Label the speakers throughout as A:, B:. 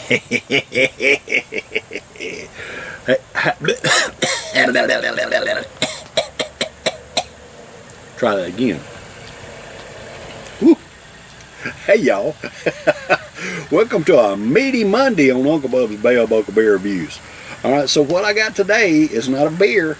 A: Try that again. Woo. Hey y'all. Welcome to a meaty Monday on Uncle Bub's Bell Buckle Beer Reviews. Alright, so what I got today is not a beer,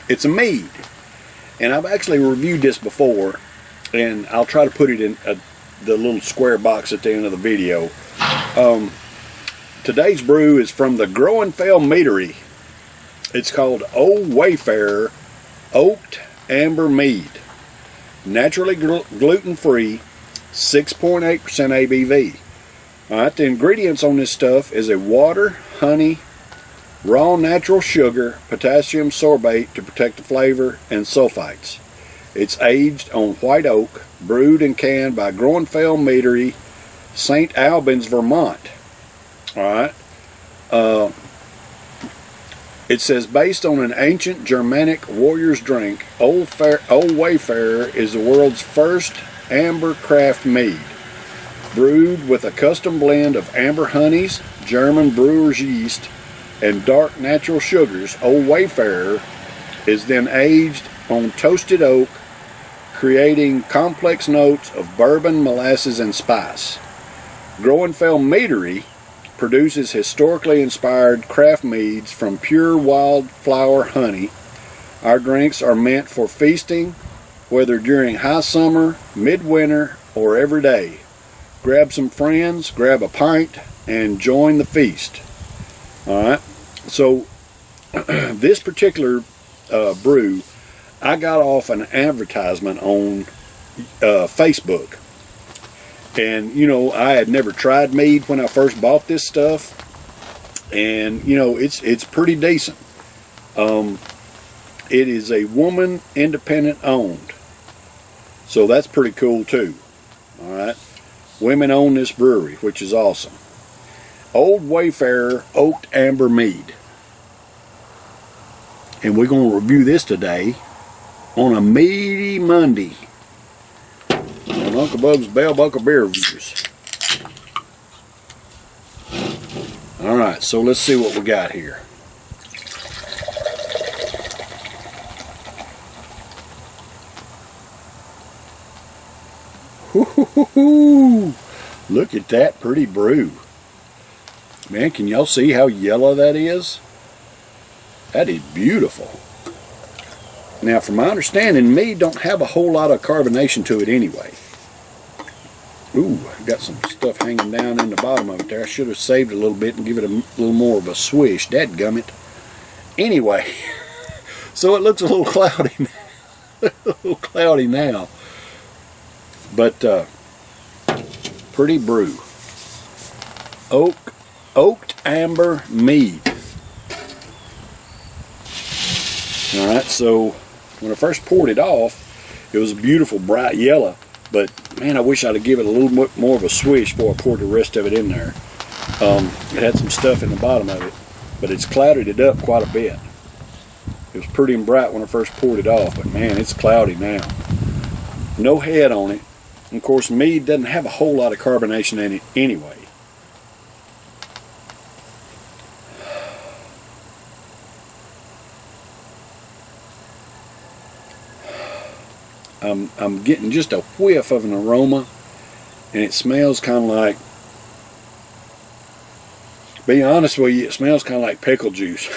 A: it's a mead. And I've actually reviewed this before, and I'll try to put it in the little square box at the end of the video. Today's brew is from the Groenfell Meadery. It's called Old Wayfarer Oaked Amber Mead. Naturally gluten-free, 6.8% ABV. Alright, the ingredients on this stuff is a water, honey, raw natural sugar, potassium sorbate to protect the flavor, and sulfites. It's aged on white oak, brewed and canned by Groenfell Meadery, St. Albans, Vermont. Alright. It says, based on an ancient Germanic warrior's drink, Old Wayfarer is the world's first amber craft mead. Brewed with a custom blend of amber honeys, German brewer's yeast, and dark natural sugars, Old Wayfarer is then aged on toasted oak, creating complex notes of bourbon, molasses, and spice. Groenfell Meadery produces historically inspired craft meads from pure wildflower honey. Our drinks are meant for feasting, whether during high summer, midwinter, or every day. Grab some friends, grab a pint, and join the feast. Alright, so this particular brew I got off an advertisement on Facebook. And, you know, I had never tried mead when I first bought this stuff. And, you know, it's pretty decent. It is a woman independent owned. So that's pretty cool too. Alright. Women own this brewery, which is awesome. Old Wayfarer Oaked Amber Mead. And we're going to review this today on a meaty Monday on Uncle Bub's Bell Buckle Beer Reviews. Alright, so let's see what we got here. Woo-hoo-hoo-hoo. Look at that pretty brew. Man, can y'all see how yellow that is? That is beautiful. Now, from my understanding, mead don't have a whole lot of carbonation to it anyway. Ooh, I got some stuff hanging down in the bottom of it there. I should have saved it a little bit and give it a little more of a swish. Dadgummit. Anyway, so it looks a little cloudy. A little cloudy now. But, pretty brew. Oaked Amber Mead. Alright, so when I first poured it off, it was a beautiful bright yellow, but man, I wish I'd have given it a little bit more of a swish before I poured the rest of it in there. It had some stuff in the bottom of it, but it's clouded it up quite a bit. It was pretty and bright when I first poured it off, but man, it's cloudy now. No head on it. And of course, mead doesn't have a whole lot of carbonation in it anyway. I'm getting just a whiff of an aroma, and it smells kind of like, be honest with you, it smells kind of like pickle juice.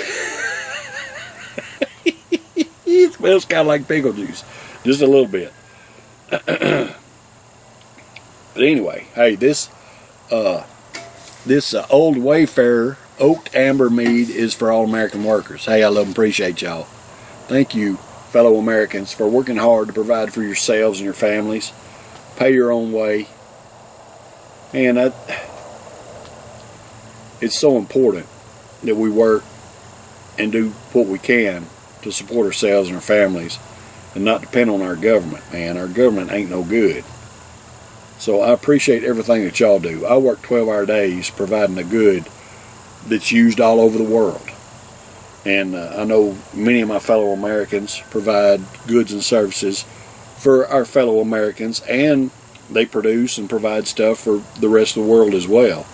A: It smells kind of like pickle juice, just a little bit. But anyway, hey, this Old Wayfarer Oaked Amber Mead is for all American workers. Hey, I love and appreciate y'all. Thank you, fellow Americans, for working hard to provide for yourselves and your families. Pay your own way. And it's so important that we work and do what we can to support ourselves and our families and not depend on our government, man. Our government ain't no good. So I appreciate everything that y'all do. I work 12-hour days providing the good that's used all over the world. And I know many of my fellow Americans provide goods and services for our fellow Americans, and they produce and provide stuff for the rest of the world as well.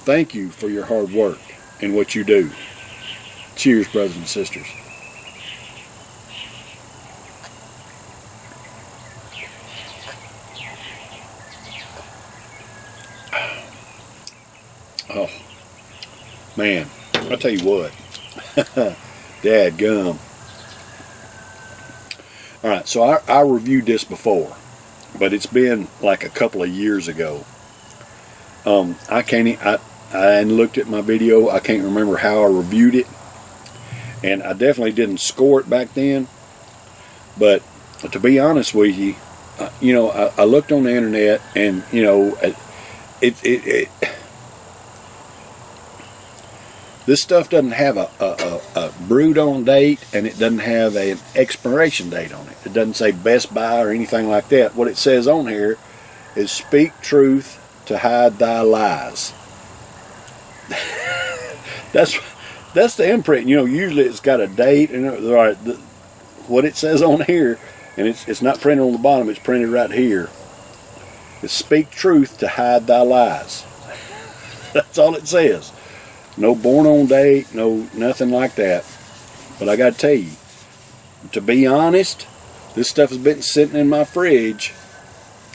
A: Thank you for your hard work and what you do. Cheers, brothers and sisters. Oh, man, I'll tell you what. Dad gum. All right, so I reviewed this before, but it's been like a couple of years ago. I hadn't looked at my video. I can't remember how I reviewed it, and I definitely didn't score it back then. But to be honest with you, I looked on the internet, and this stuff doesn't have a brewed on date, and it doesn't have an expiration date on it. It doesn't say Best Buy or anything like that. What it says on here is speak truth to hide thy lies. That's the imprint. Usually it's got a date, and what it says on here, and it's not printed on the bottom, it's printed right here. It's speak truth to hide thy lies. That's all it says. No born on date, no nothing like that. But I got to tell you, to be honest, this stuff has been sitting in my fridge.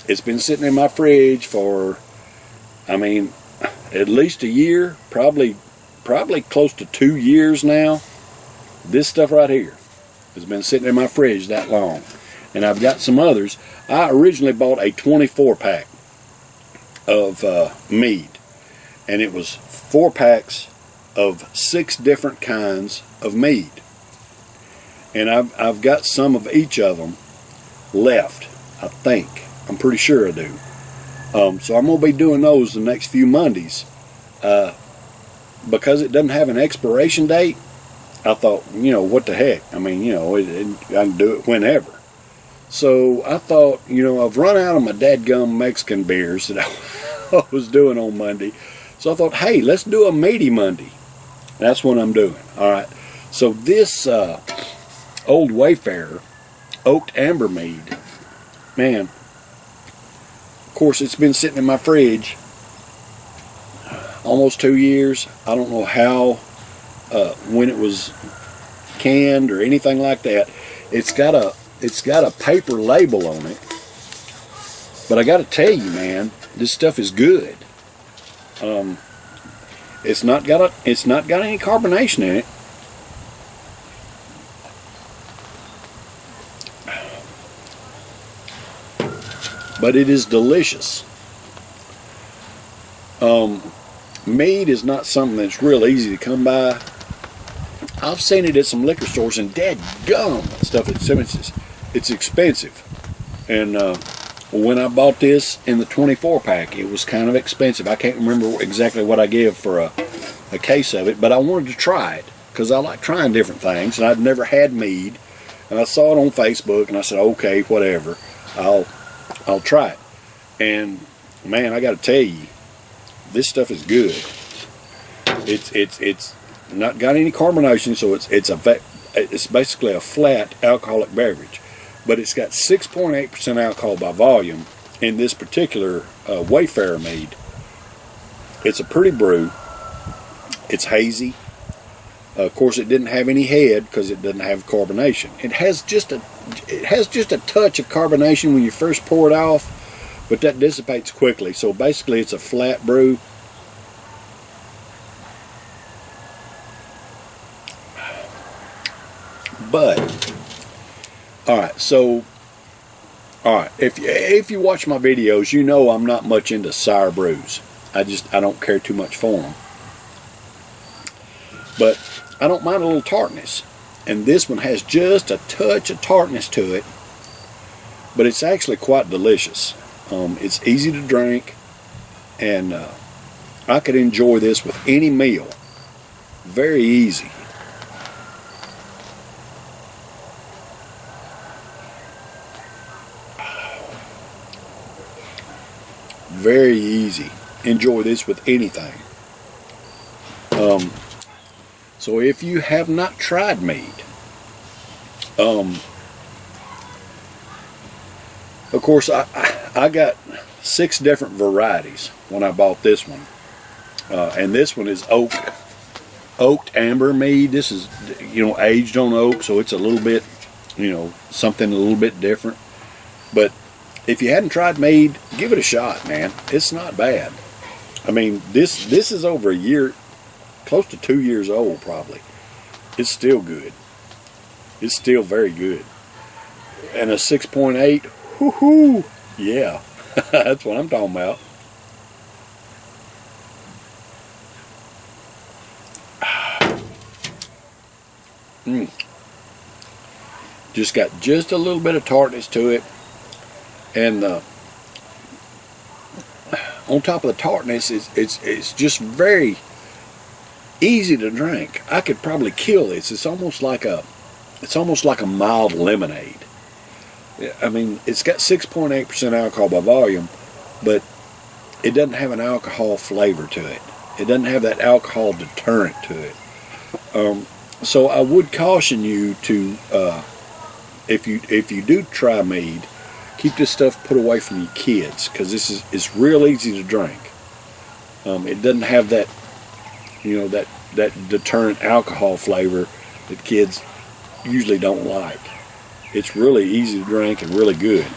A: It's been sitting in my fridge for, at least a year, probably close to 2 years now. This stuff right here has been sitting in my fridge that long. And I've got some others. I originally bought a 24 pack of mead, and it was 4 packs of 6 different kinds of mead, and I've got some of each of them left. I'm pretty sure I do. So I'm gonna be doing those the next few Mondays. Because it doesn't have an expiration date, I thought, what the heck? I can do it whenever. So I thought, I've run out of my dadgum Mexican beers that I was doing on Monday. So I thought, hey, let's do a Meady Monday. That's what I'm doing. All right. So this old Wayfarer oaked amber mead, man, of course it's been sitting in my fridge almost 2 years. I don't know how, when it was canned or anything like that. It's got a paper label on it, but I got to tell you, man, this stuff is good. It's not got any carbonation in it. But it is delicious. Mead is not something that's real easy to come by. I've seen it at some liquor stores, and dadgum stuff. It's expensive. And when I bought this in the 24 pack, it was kind of expensive. I can't remember exactly what I gave for a case of it, but I wanted to try it because I like trying different things, and I'd never had mead. And I saw it on Facebook, and I said, okay, whatever, I'll try it. And man, I got to tell you, this stuff is good. It's not got any carbonation, so it's basically a flat alcoholic beverage. But it's got 6.8% alcohol by volume in this particular Wayfarer mead. It's a pretty brew. It's hazy. Of course, it didn't have any head because it doesn't have carbonation. It has just a touch of carbonation when you first pour it off, but that dissipates quickly. So basically, it's a flat brew. But all right, if you watch my videos, you know I'm not much into sour brews. I don't care too much for them. But I don't mind a little tartness, and this one has just a touch of tartness to it, but it's actually quite delicious. It's easy to drink, and I could enjoy this with any meal. Very easy. Very easy. Enjoy this with anything. So if you have not tried mead, of course I got 6 different varieties when I bought this one. And this one is oaked amber mead. This is, aged on oak, so it's a little bit, something a little bit different. But if you hadn't tried mead, give it a shot, man. It's not bad. I mean, this is over a year, close to 2 years old probably. It's still good. It's still very good. And a 6.8, whoo-hoo, yeah, that's what I'm talking about. Just got just a little bit of tartness to it, and on top of the tartness, it's just very easy to drink. I could probably kill this. It's almost like a mild lemonade. I mean, it's got 6.8% alcohol by volume, but it doesn't have an alcohol flavor to it. It doesn't have that alcohol deterrent to it. So I would caution you to, if you do try mead, keep this stuff put away from your kids, because it's real easy to drink. It doesn't have that, that deterrent alcohol flavor that kids usually don't like. It's really easy to drink and really good.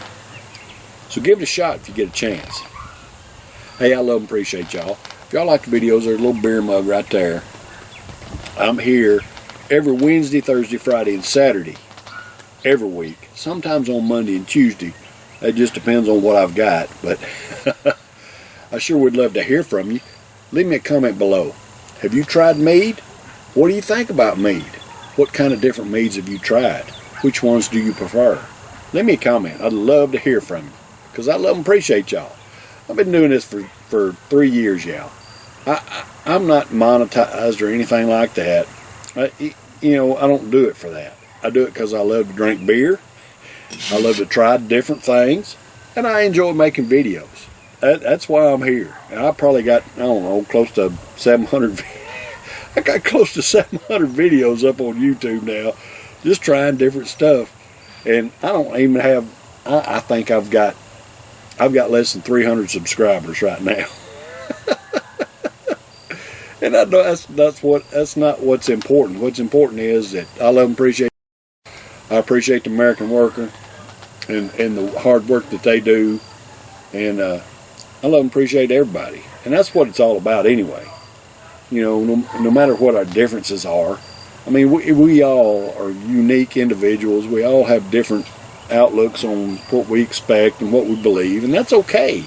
A: So give it a shot if you get a chance. Hey, I love and appreciate y'all. If y'all like the videos, there's a little beer mug right there. I'm here every Wednesday, Thursday, Friday, and Saturday every week. Sometimes on Monday and Tuesday. It just depends on what I've got. But I sure would love to hear from you. Leave me a comment below. Have you tried mead? What do you think about mead? What kind of different meads have you tried? Which ones do you prefer? Leave me a comment. I'd love to hear from you, because I love and appreciate y'all. I've been doing this for 3 years, y'all. I'm not monetized or anything like that. I don't do it for that. I do it because I love to drink beer. I love to try different things, and I enjoy making videos. That's why I'm here. And I probably got, I don't know, close to 700. I got close to 700 videos up on YouTube now, just trying different stuff. And I don't even have. I think I've got less than 300 subscribers right now. And I know that's not what's important. What's important is that I love and appreciate. I appreciate the American worker and the hard work that they do, and I love and appreciate everybody. And that's what it's all about anyway. No matter what our differences are. I mean, we all are unique individuals. We all have different outlooks on what we expect and what we believe, and that's okay.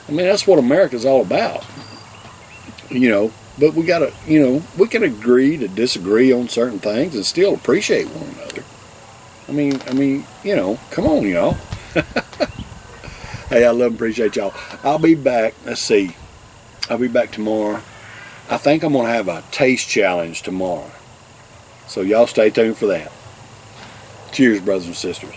A: I mean, that's what America's all about. But we gotta, we can agree to disagree on certain things and still appreciate one another. I mean, come on, y'all. Hey, I love and appreciate y'all. I'll be back. Let's see. I'll be back tomorrow. I think I'm gonna have a taste challenge tomorrow. So y'all stay tuned for that. Cheers, brothers and sisters.